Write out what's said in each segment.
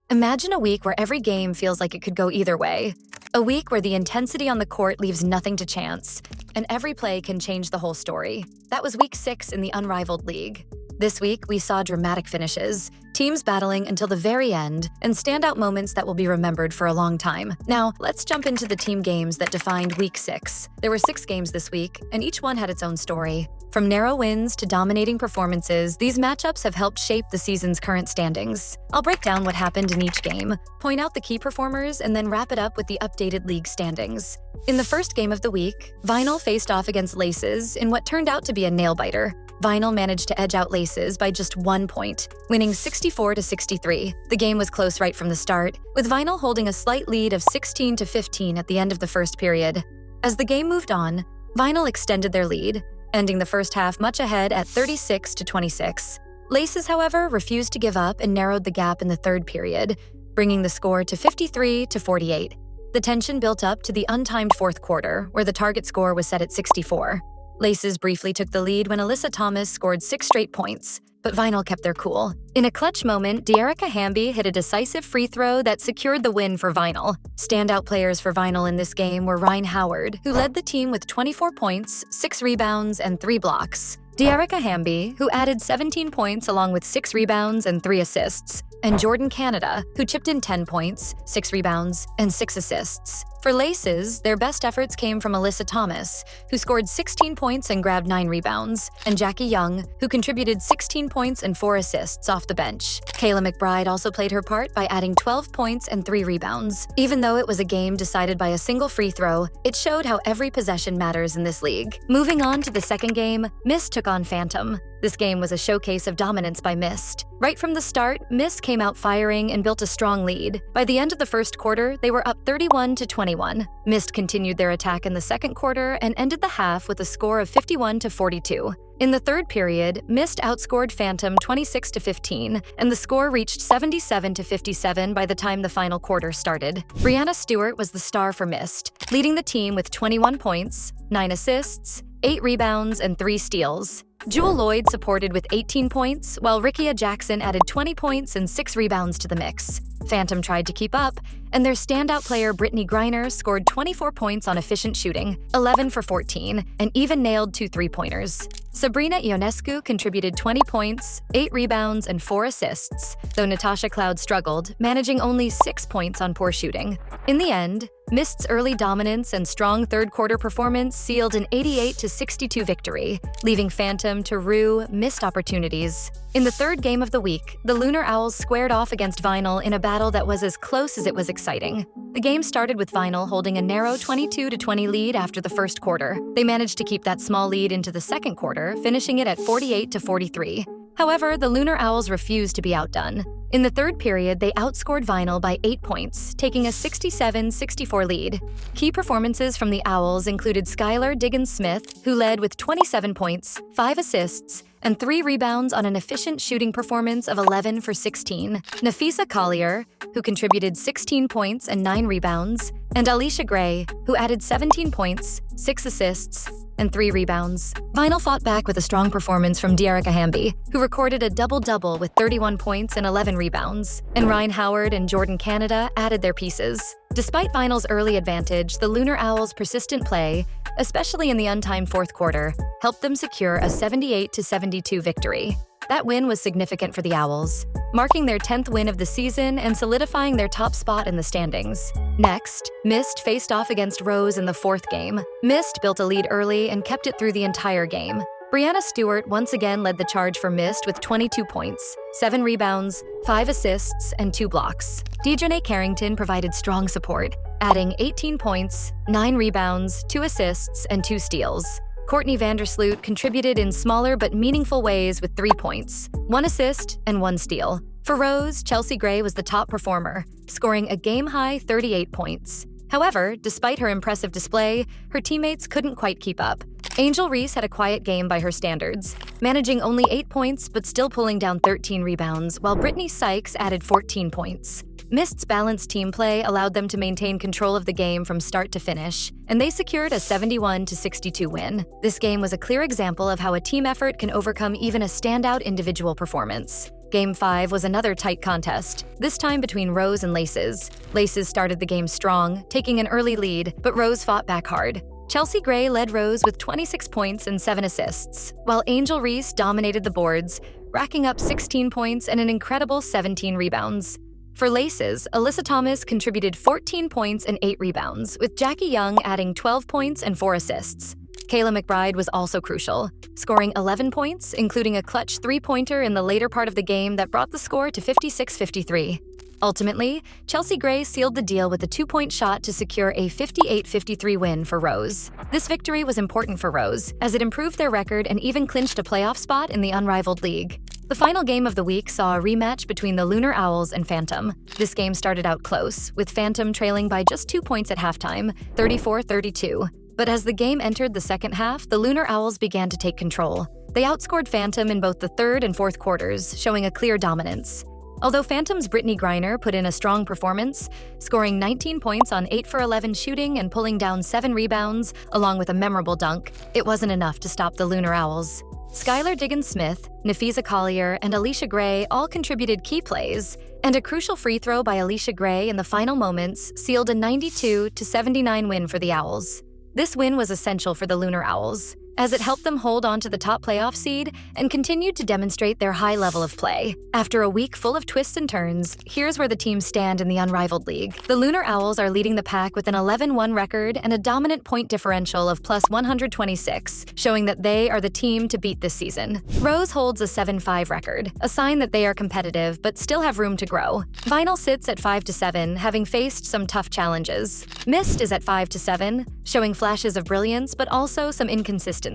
Imagine a week where every game feels like it could go either way. A week where the intensity on the court leaves nothing to chance, and every play can change the whole story. That was week 6 in the Unrivaled League. This week, we saw dramatic finishes, teams battling until the very end, and standout moments that will be remembered for a long time. Now, let's jump into the team games that defined week 6. There were 6 games this week, and each one had its own story. From narrow wins to dominating performances, these matchups have helped shape the season's current standings. I'll break down what happened in each game, point out the key performers, and then wrap it up with the updated league standings. In the first game of the week, Vinyl faced off against Laces in what turned out to be a nail-biter. Vinyl managed to edge out Laces by just 1 point, winning 64-63. The game was close right from the start, with Vinyl holding a slight lead of 16-15 at the end of the first period. As the game moved on, Vinyl extended their lead, ending the first half much ahead at 36-26. Laces, however, refused to give up and narrowed the gap in the third period, bringing the score to 53-48. The tension built up to the untimed fourth quarter, where the target score was set at 64. Laces briefly took the lead when Alyssa Thomas scored 6 straight points, but Vinyl kept their cool. In a clutch moment, Dearica Hamby hit a decisive free throw that secured the win for Vinyl. Standout players for Vinyl in this game were Ryan Howard, who led the team with 24 points, 6 rebounds, and 3 blocks. Dearica Hamby, who added 17 points along with 6 rebounds and 3 assists, and Jordan Canada, who chipped in 10 points, 6 rebounds, and 6 assists. For Laces, their best efforts came from Alyssa Thomas, who scored 16 points and grabbed 9 rebounds, and Jackie Young, who contributed 16 points and 4 assists off the bench. Kayla McBride also played her part by adding 12 points and 3 rebounds. Even though it was a game decided by a single free throw, it showed how every possession matters in this league. Moving on to the second game, Mist took on Phantom. This game was a showcase of dominance by Mist. Right from the start, Mist came out firing and built a strong lead. By the end of the first quarter, they were up 31-21. Mist continued their attack in the second quarter and ended the half with a score of 51-42. In the third period, Mist outscored Phantom 26-15, and the score reached 77-57 by the time the final quarter started. Brianna Stewart was the star for Mist, leading the team with 21 points, 9 assists, 8 rebounds, and 3 steals. Jewel Lloyd supported with 18 points, while Rikia Jackson added 20 points and 6 rebounds to the mix. Phantom tried to keep up, and their standout player Brittany Griner scored 24 points on efficient shooting, 11 for 14, and even nailed 2 three-pointers. Sabrina Ionescu contributed 20 points, 8 rebounds, and 4 assists, though Natasha Cloud struggled, managing only 6 points on poor shooting. In the end, Mist's early dominance and strong third-quarter performance sealed an 88-62 victory, leaving Phantom to rue missed opportunities. In the third game of the week, the Lunar Owls squared off against Vinyl in a battle that was as close as it was exciting. The game started with Vinyl holding a narrow 22-20 lead after the first quarter. They managed to keep that small lead into the second quarter, finishing it at 48-43. However, the Lunar Owls refused to be outdone. In the third period, they outscored Vinyl by 8 points, taking a 67-64 lead. Key performances from the Owls included Skylar Diggins-Smith, who led with 27 points, 5 assists, and 3 rebounds on an efficient shooting performance of 11 for 16. Nafisa Collier, who contributed 16 points and 9 rebounds, and Alicia Gray, who added 17 points, 6 assists, and 3 rebounds. Vinyl fought back with a strong performance from Dearica Hamby, who recorded a double-double with 31 points and 11 rebounds, and Ryan Howard and Jordan Canada added their pieces. Despite Vinyl's early advantage, the Lunar Owls' persistent play, especially in the untimed fourth quarter, helped them secure a 78-72 victory. That win was significant for the Owls, marking their 10th win of the season and solidifying their top spot in the standings. Next, Mist faced off against Rose in the fourth game. Mist built a lead early and kept it through the entire game. Brianna Stewart once again led the charge for Mist with 22 points, 7 rebounds, 5 assists, and 2 blocks. Dejanay Carrington provided strong support, adding 18 points, 9 rebounds, 2 assists, and 2 steals. Courtney Vandersloot contributed in smaller but meaningful ways with 3 points, 1 assist, and 1 steal. For Rose, Chelsea Gray was the top performer, scoring a game-high 38 points. However, despite her impressive display, her teammates couldn't quite keep up. Angel Reese had a quiet game by her standards, managing only 8 points but still pulling down 13 rebounds, while Brittany Sykes added 14 points. Mist's balanced team play allowed them to maintain control of the game from start to finish, and they secured a 71-62 win. This game was a clear example of how a team effort can overcome even a standout individual performance. Game 5 was another tight contest, this time between Rose and Laces. Laces started the game strong, taking an early lead, but Rose fought back hard. Chelsea Gray led Rose with 26 points and 7 assists, while Angel Reese dominated the boards, racking up 16 points and an incredible 17 rebounds. For Laces, Alyssa Thomas contributed 14 points and 8 rebounds, with Jackie Young adding 12 points and 4 assists. Kayla McBride was also crucial, scoring 11 points, including a clutch three-pointer in the later part of the game that brought the score to 56-53. Ultimately, Chelsea Gray sealed the deal with a 2-point shot to secure a 58-53 win for Rose. This victory was important for Rose, as it improved their record and even clinched a playoff spot in the Unrivaled League. The final game of the week saw a rematch between the Lunar Owls and Phantom. This game started out close, with Phantom trailing by just 2 points at halftime, 34-32. But as the game entered the second half, the Lunar Owls began to take control. They outscored Phantom in both the third and fourth quarters, showing a clear dominance. Although Phantom's Brittany Griner put in a strong performance, scoring 19 points on 8 for 11 shooting and pulling down 7 rebounds, along with a memorable dunk, it wasn't enough to stop the Lunar Owls. Skylar Diggins-Smith, Nafisa Collier, and Alicia Gray all contributed key plays, and a crucial free throw by Alicia Gray in the final moments sealed a 92-79 win for the Owls. This win was essential for the Lunar Owls, as it helped them hold on to the top playoff seed and continued to demonstrate their high level of play. After a week full of twists and turns, here's where the teams stand in the Unrivaled League. The Lunar Owls are leading the pack with an 11-1 record and a dominant point differential of plus 126, showing that they are the team to beat this season. Rose holds a 7-5 record, a sign that they are competitive but still have room to grow. Vinyl sits at 5-7, having faced some tough challenges. Mist is at 5-7, showing flashes of brilliance but also some inconsistency.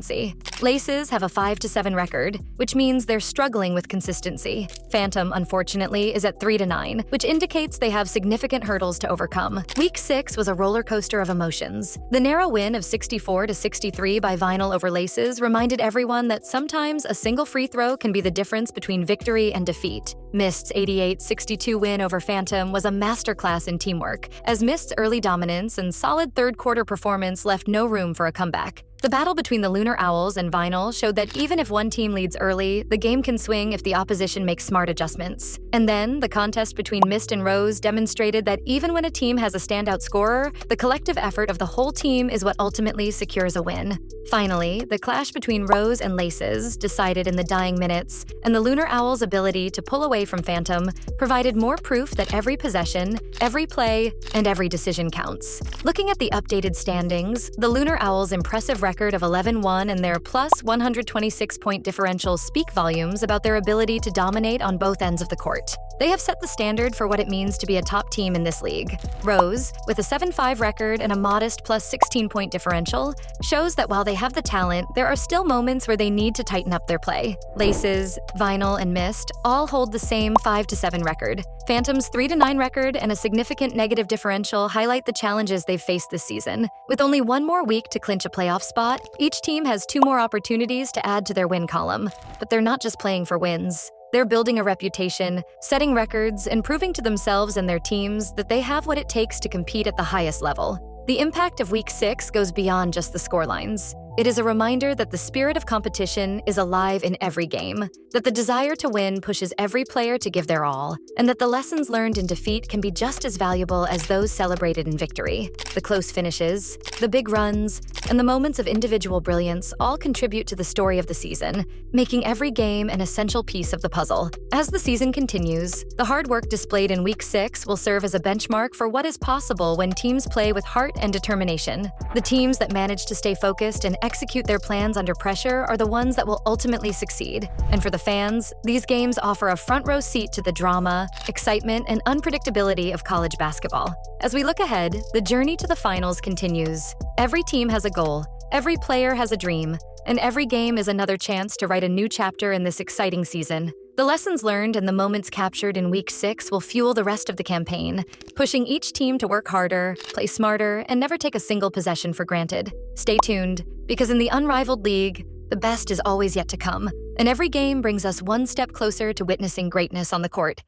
Laces have a 5-7 record, which means they're struggling with consistency. Phantom, unfortunately, is at 3-9, which indicates they have significant hurdles to overcome. Week 6 was a roller coaster of emotions. The narrow win of 64-63 by Vinyl over Laces reminded everyone that sometimes a single free throw can be the difference between victory and defeat. Mist's 88-62 win over Phantom was a masterclass in teamwork, as Mist's early dominance and solid third-quarter performance left no room for a comeback. The battle between the Lunar Owls and Vinyl showed that even if one team leads early, the game can swing if the opposition makes smart adjustments. And then, the contest between Mist and Rose demonstrated that even when a team has a standout scorer, the collective effort of the whole team is what ultimately secures a win. Finally, the clash between Rose and Laces, decided in the dying minutes, and the Lunar Owls' ability to pull away from Phantom provided more proof that every possession, every play, and every decision counts. Looking at the updated standings, the Lunar Owls' impressive record of 11-1 and their plus 126-point differential speak volumes about their ability to dominate on both ends of the court. They have set the standard for what it means to be a top team in this league. Rose, with a 7-5 record and a modest plus 16-point differential, shows that while they have the talent, there are still moments where they need to tighten up their play. Laces, Vinyl, and Mist all hold the same 5-7 record. Phantom's 3-9 record and a significant negative differential highlight the challenges they've faced this season. With only one more week to clinch a playoff spot, each team has 2 more opportunities to add to their win column. But they're not just playing for wins. They're building a reputation, setting records, and proving to themselves and their teams that they have what it takes to compete at the highest level. The impact of Week 6 goes beyond just the scorelines. It is a reminder that the spirit of competition is alive in every game, that the desire to win pushes every player to give their all, and that the lessons learned in defeat can be just as valuable as those celebrated in victory. The close finishes, the big runs, and the moments of individual brilliance all contribute to the story of the season, making every game an essential piece of the puzzle. As the season continues, the hard work displayed in Week 6 will serve as a benchmark for what is possible when teams play with heart and determination. The teams that manage to stay focused and execute their plans under pressure are the ones that will ultimately succeed. And for the fans, these games offer a front-row seat to the drama, excitement, and unpredictability of college basketball. As we look ahead, the journey to the finals continues. Every team has a goal, every player has a dream, and every game is another chance to write a new chapter in this exciting season. The lessons learned and the moments captured in Week 6 will fuel the rest of the campaign, pushing each team to work harder, play smarter, and never take a single possession for granted. Stay tuned, because in the Unrivaled League, the best is always yet to come, and every game brings us one step closer to witnessing greatness on the court.